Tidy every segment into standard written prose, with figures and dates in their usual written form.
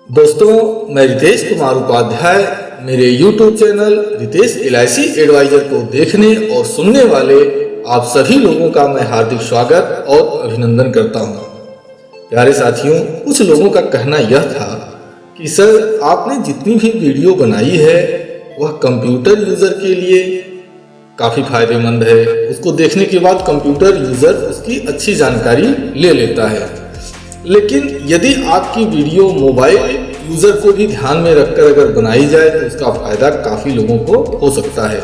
दोस्तों, मैं रितेश कुमार उपाध्याय मेरे YouTube channel Ritesh LIC advisor को देखने और सुनने वाले आप सभी लोगों का मैं हार्दिक स्वागत और अभिनंदन करता हूं। प्यारे साथियों, कुछ लोगों का कहना यह था कि सर आपने जितनी भी वीडियो बनाई है वह कंप्यूटर यूज़र के लिए काफ़ी फायदेमंद है। उसको देखने के बाद कंप्यूटर यूज़र उसकी अच्छी जानकारी ले लेता है, लेकिन यदि आपकी वीडियो मोबाइल यूज़र को भी ध्यान में रखकर अगर बनाई जाए तो उसका फ़ायदा काफ़ी लोगों को हो सकता है।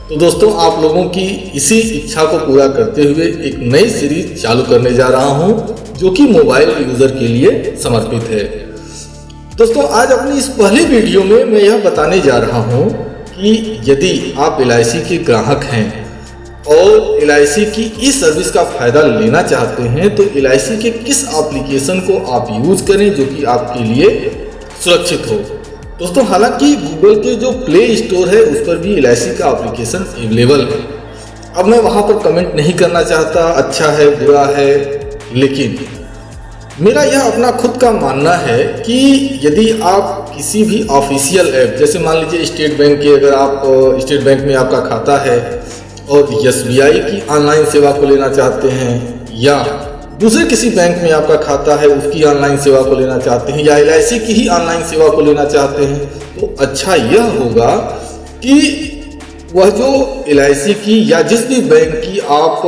तो दोस्तों, आप लोगों की इसी इच्छा को पूरा करते हुए एक नई सीरीज चालू करने जा रहा हूं, जो कि मोबाइल यूज़र के लिए समर्पित है। दोस्तों, आज अपनी इस पहली वीडियो में मैं यह बताने जा रहा हूं कि यदि आप LIC के ग्राहक हैं और LIC की इस सर्विस का फ़ायदा लेना चाहते हैं तो LIC के किस एप्लीकेशन को आप यूज़ करें जो कि आपके लिए सुरक्षित हो। दोस्तों, हालांकि गूगल के जो प्ले स्टोर है उस पर भी LIC का एप्लीकेशन अवेलेबल है। अब मैं वहां पर कमेंट नहीं करना चाहता अच्छा है बुरा है, लेकिन मेरा यह अपना खुद का मानना है कि यदि आप किसी भी ऑफिशियल ऐप, जैसे मान लीजिए स्टेट बैंक के, अगर आप स्टेट बैंक में आपका खाता है और SBI की ऑनलाइन सेवा को लेना चाहते हैं, या दूसरे किसी बैंक में आपका खाता है उसकी ऑनलाइन सेवा को लेना चाहते हैं, या LIC की ही ऑनलाइन सेवा को लेना चाहते हैं, तो अच्छा यह होगा कि वह जो LIC की या जिस भी बैंक की आप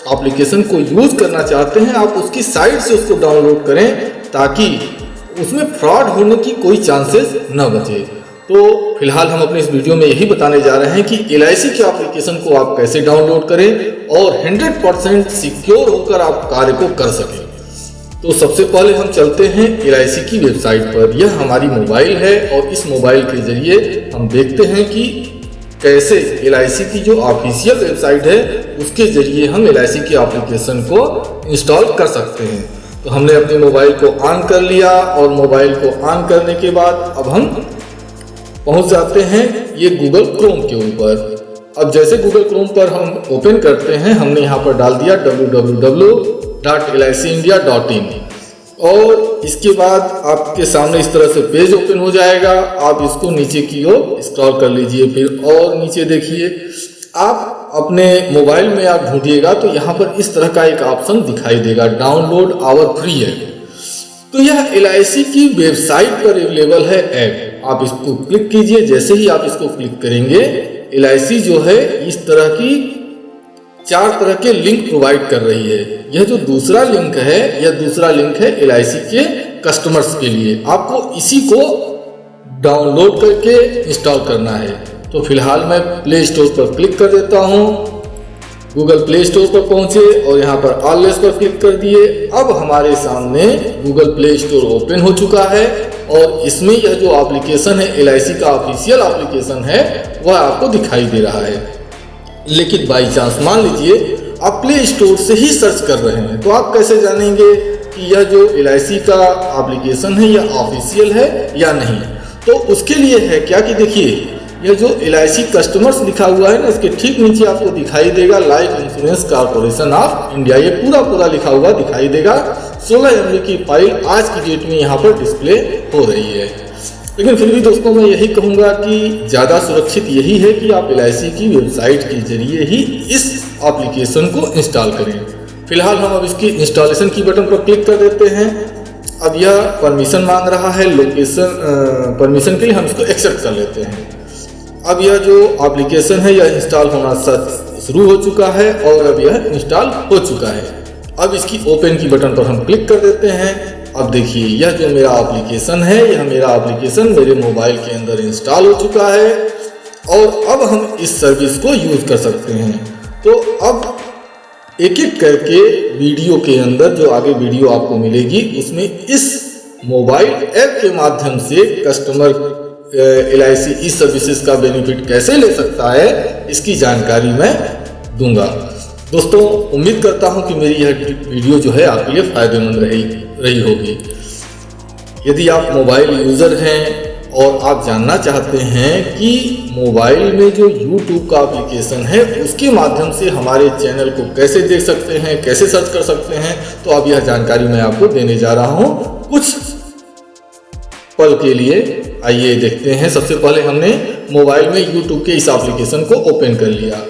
एप्लीकेशन को यूज़ करना चाहते हैं आप उसकी साइट से उसको डाउनलोड करें, ताकि उसमें फ्रॉड होने की कोई चांसेस न बचे। तो फिलहाल हम अपने इस वीडियो में यही बताने जा रहे हैं कि LIC के एप्लीकेशन को आप कैसे डाउनलोड करें और 100% सिक्योर होकर आप कार्य को कर सकें। तो सबसे पहले हम चलते हैं LIC की वेबसाइट पर। यह हमारी मोबाइल है और इस मोबाइल के जरिए हम देखते हैं कि कैसे LIC की जो ऑफिशियल वेबसाइट है उसके जरिए हम LIC के एप्लीकेशन को इंस्टॉल कर सकते हैं। तो हमने अपने मोबाइल को ऑन कर लिया और मोबाइल को ऑन करने के बाद अब हम पहुंच जाते हैं ये गूगल क्रोम के ऊपर। अब जैसे गूगल क्रोम पर हम ओपन करते हैं, हमने यहाँ पर डाल दिया www.licindia.in और इसके बाद आपके सामने इस तरह से पेज ओपन हो जाएगा। आप इसको नीचे की ओर स्क्रॉल कर लीजिए, फिर और नीचे देखिए। आप अपने मोबाइल में आप ढूंढिएगा तो यहाँ पर इस तरह का एक ऑप्शन दिखाई देगा, डाउनलोड आवर फ्री ऐप। तो यह LIC की वेबसाइट पर अवेलेबल है ऐप। आप इसको क्लिक कीजिए। जैसे ही आप इसको क्लिक करेंगे, LIC जो है इस तरह की 4 तरह के लिंक प्रोवाइड कर रही है। यह जो दूसरा लिंक है, यह दूसरा लिंक है LIC के कस्टमर्स के लिए। आपको इसी को डाउनलोड करके इंस्टॉल करना है। तो फिलहाल मैं प्ले स्टोर पर क्लिक कर देता हूँ। गूगल प्ले स्टोर पर पहुंचे और यहाँ पर ऑलवेज पर क्लिक कर दिए। अब हमारे सामने गूगल प्ले स्टोर ओपन हो चुका है और इसमें यह जो एप्लीकेशन है LIC का ऑफिशियल एप्लीकेशन है वह आपको दिखाई दे रहा है। लेकिन बाई चांस मान लीजिए आप प्ले स्टोर से ही सर्च कर रहे हैं, तो आप कैसे जानेंगे कि यह जो LIC का एप्लीकेशन है यह ऑफिशियल है या नहीं। तो उसके लिए है क्या कि देखिए, यह जो LIC कस्टमर्स लिखा हुआ है ना, इसके ठीक नीचे आपको दिखाई देगा life insurance corporation of India. ये पूरा लिखा हुआ दिखाई देगा। 16 MB की फाइल आज की डेट में यहाँ पर डिस्प्ले हो रही है। लेकिन फिर भी दोस्तों, मैं यही कहूँगा कि ज़्यादा सुरक्षित यही है कि आप LIC की वेबसाइट के जरिए ही इस एप्लीकेशन को इंस्टॉल करें। फिलहाल हम अब इसकी इंस्टॉलेशन की बटन पर क्लिक कर देते हैं। अब यह परमिशन मांग रहा है, लोकेशन परमिशन के लिए हम इसको एक्सेप्ट कर लेते हैं। अब यह जो एप्लीकेशन है यह इंस्टॉल होना शुरू हो चुका है और अब यह इंस्टॉल हो चुका है। अब इसकी ओपन की बटन पर हम क्लिक कर देते हैं। अब देखिए, यह जो मेरा एप्लीकेशन है, यह मेरा एप्लीकेशन मेरे मोबाइल के अंदर इंस्टॉल हो चुका है और अब हम इस सर्विस को यूज़ कर सकते हैं। तो अब एक एक करके वीडियो के अंदर जो आगे वीडियो आपको मिलेगी उसमें इस मोबाइल ऐप के माध्यम से कस्टमर LIC इस सर्विसेज का बेनिफिट कैसे ले सकता है इसकी जानकारी मैं दूंगा। दोस्तों, उम्मीद करता हूं कि मेरी यह वीडियो जो है आपके लिए फायदेमंद रही होगी। यदि आप मोबाइल यूज़र हैं और आप जानना चाहते हैं कि मोबाइल में जो YouTube का एप्लीकेशन है उसके माध्यम से हमारे चैनल को कैसे देख सकते हैं, कैसे सर्च कर सकते हैं, तो अब यह जानकारी मैं आपको देने जा रहा हूं। कुछ पल के लिए आइए देखते हैं। सबसे पहले हमने मोबाइल में यूट्यूब के इस एप्लीकेशन को ओपन कर लिया।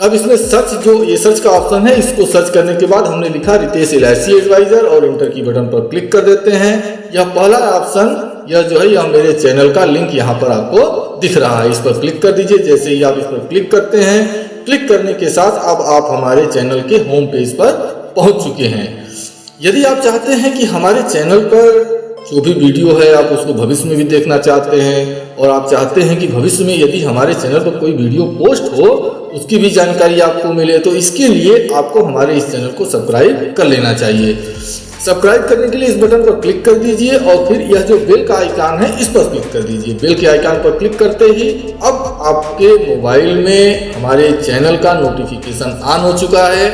अब इसमें सर्च, जो ये सर्च का ऑप्शन है, इसको सर्च करने के बाद हमने लिखा रितेश LIC एडवाइजर और इंटर की बटन पर क्लिक कर देते हैं। यह पहला ऑप्शन यह जो है यह मेरे चैनल का लिंक यहाँ पर आपको दिख रहा है, इस पर क्लिक कर दीजिए। जैसे ही आप इस पर क्लिक करते हैं, क्लिक करने के साथ अब आप हमारे चैनल के होम पेज पर पहुंच चुके हैं। यदि आप चाहते हैं कि हमारे चैनल पर जो भी वीडियो है आप उसको भविष्य में भी देखना चाहते हैं और आप चाहते हैं कि भविष्य में यदि हमारे चैनल पर कोई वीडियो पोस्ट हो उसकी भी जानकारी आपको मिले, तो इसके लिए आपको हमारे इस चैनल को सब्सक्राइब कर लेना चाहिए। सब्सक्राइब करने के लिए इस बटन पर क्लिक कर दीजिए और फिर यह जो बेल का आइकन है इस पर क्लिक कर दीजिए। बेल के आइकन पर क्लिक करते ही अब आपके मोबाइल में हमारे चैनल का नोटिफिकेशन ऑन हो चुका है।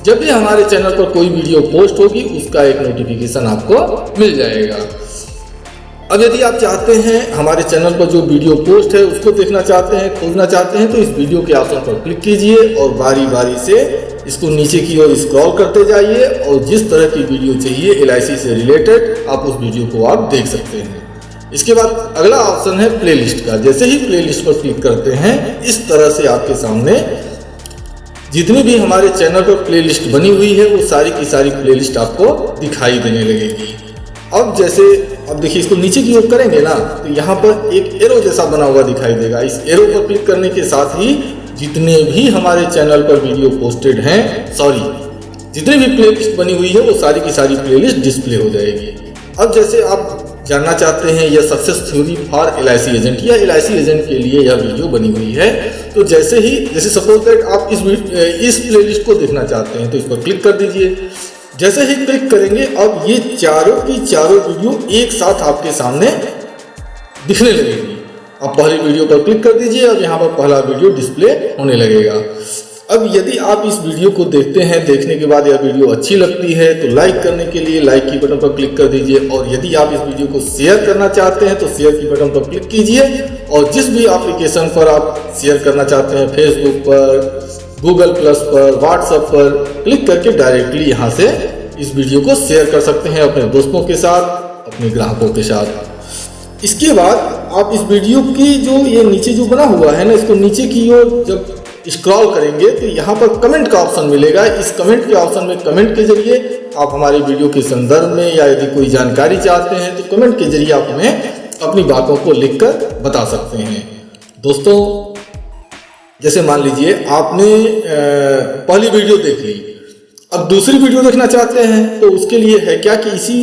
जब भी हमारे चैनल पर कोई वीडियो पोस्ट होगी उसका एक नोटिफिकेशन आपको मिल जाएगा। अब यदि आप चाहते हैं हमारे चैनल पर जो वीडियो पोस्ट है उसको देखना चाहते हैं, खोजना चाहते हैं, तो इस वीडियो के ऑप्शन पर क्लिक कीजिए और बारी बारी से इसको नीचे की ओर स्क्रॉल करते जाइए और जिस तरह की वीडियो चाहिए LIC से रिलेटेड आप उस वीडियो को आप देख सकते हैं। इसके बाद अगला ऑप्शन है प्लेलिस्ट का। जैसे ही प्लेलिस्ट पर क्लिक करते हैं इस तरह से आपके सामने जितनी भी हमारे चैनल पर प्लेलिस्ट बनी हुई है वो सारी की सारी प्लेलिस्ट आपको दिखाई देने लगेगी। अब जैसे अब देखिए इसको नीचे की ओर करेंगे ना तो यहाँ पर एक एरो जैसा बना हुआ दिखाई देगा। इस एरो पर क्लिक करने के साथ ही जितने भी हमारे चैनल पर वीडियो पोस्टेड हैं, जितनी भी प्लेलिस्ट बनी हुई है वो सारी की सारी प्लेलिस्ट डिस्प्ले हो जाएगी। अब जैसे आप जानना चाहते हैं यह success theory for LIC agent या LIC एजेंट के लिए यह वीडियो बनी हुई है, तो जैसे सपोज दैट आप इस प्लेलिस्ट को देखना चाहते हैं तो इस पर क्लिक कर दीजिए। जैसे ही क्लिक करेंगे अब ये चारों की चारों वीडियो एक साथ आपके सामने दिखने लगेगी। अब पहली वीडियो पर क्लिक कर दीजिए, अब यहाँ पर पहला वीडियो डिस्प्ले होने लगेगा। अब यदि आप इस वीडियो को देखते हैं, देखने के बाद यह वीडियो अच्छी लगती है तो लाइक करने के लिए लाइक की बटन पर क्लिक कर दीजिए और यदि आप इस वीडियो को शेयर करना चाहते हैं तो शेयर की बटन पर क्लिक कीजिए और जिस भी एप्लीकेशन पर आप शेयर करना चाहते हैं, फेसबुक पर, गूगल प्लस पर, व्हाट्सएप पर क्लिक करके डायरेक्टली यहाँ से इस वीडियो को शेयर कर सकते हैं अपने दोस्तों के साथ, अपने ग्राहकों के साथ। इसके बाद आप इस वीडियो की जो ये नीचे जो बना हुआ है ना, इसको नीचे की ओर जब स्क्रॉल करेंगे तो यहाँ पर कमेंट का ऑप्शन मिलेगा। इस कमेंट के ऑप्शन में कमेंट के जरिए आप हमारे वीडियो के संदर्भ में या यदि कोई जानकारी चाहते हैं तो कमेंट के जरिए आप हमें अपनी बातों को लिखकर बता सकते हैं। दोस्तों जैसे मान लीजिए आपने पहली वीडियो देख ली, अब दूसरी वीडियो देखना चाहते हैं तो उसके लिए है क्या कि इसी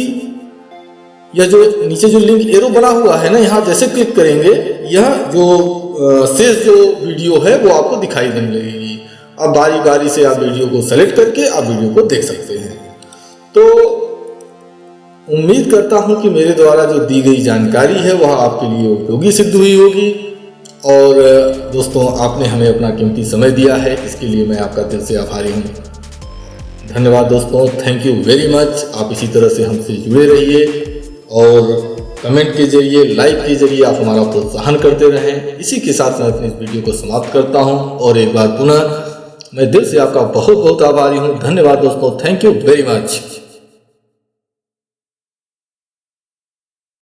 यह जो नीचे जो लिंक एरो बना हुआ है ना, यहाँ जैसे क्लिक करेंगे यह जो शेष जो वीडियो है वो आपको दिखाई देने लगेगी। अब बारी बारी से आप वीडियो को सेलेक्ट करके आप वीडियो को देख सकते हैं। तो उम्मीद करता हूं कि मेरे द्वारा जो दी गई जानकारी है वह आपके लिए उपयोगी सिद्ध हुई होगी। और दोस्तों आपने हमें अपना कीमती समय दिया है, इसके लिए मैं आपका दिल से आभारी हूँ। धन्यवाद दोस्तों, थैंक यू वेरी मच। आप इसी तरह से हमसे जुड़े रहिए और कमेंट के जरिए, लाइक के जरिए आप हमारा प्रोत्साहन करते रहें। इसी के साथ मैं अपनी इस वीडियो को समाप्त करता हूं और एक बार पुनः मैं दिल से आपका बहुत बहुत आभारी हूं। धन्यवाद दोस्तों, थैंक यू वेरी मच।